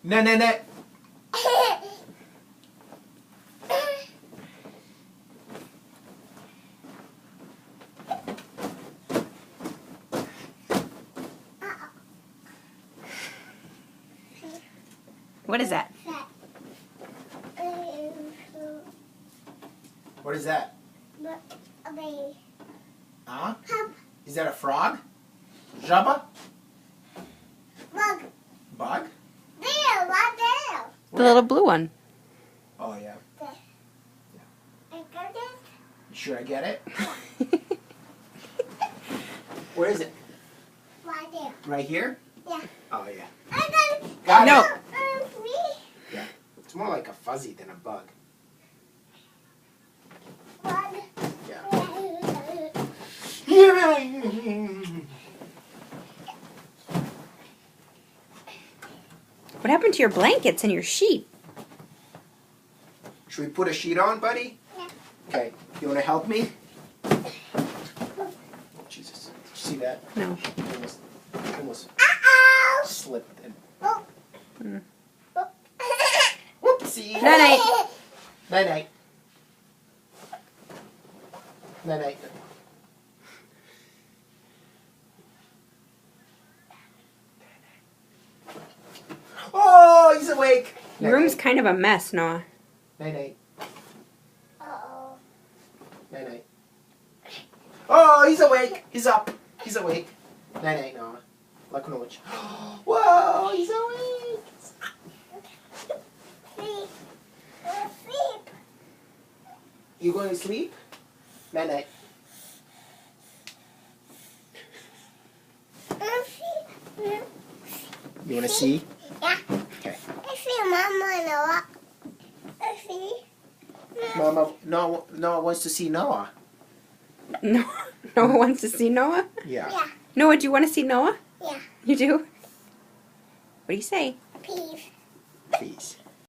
No, no, no. What is that? What is that? Huh? Is that a frog? Jabba? Bug. Bug? There, right there. The little blue one. Oh, yeah. I got it. You sure I get it? Where is it? Right there. Right here? Yeah. Oh, yeah. I got it. Got No. it. Me. Yeah. It's more like a fuzzy than a bug. Bug. Yeah. What happened to your blankets and your sheet? Should we put a sheet on, buddy? Yeah. Okay. You want to help me? Jesus. Did you see that? No. Almost Uh-oh. slipped in. Oh. Mm. Oh. Whoopsie. Night-night. Night-night. Night-night. Oh, he's awake. Your room's kind of a mess, Noah. Night-night. Uh-oh. Night-night. Oh, he's awake. He's up. He's awake. Night-night, Noah. Laku noć. Whoa, he's awake. Sleep. Sleep. You going to sleep? Night-night. Sleep. You want to see? Yeah. Okay. I see Mama in the walk. I see. Mama, Noah wants to see Noah. No. Noah wants to see Noah? Yeah. Yeah. Noah, do you want to see Noah? Yeah. You do? What do you say? Peace. Please.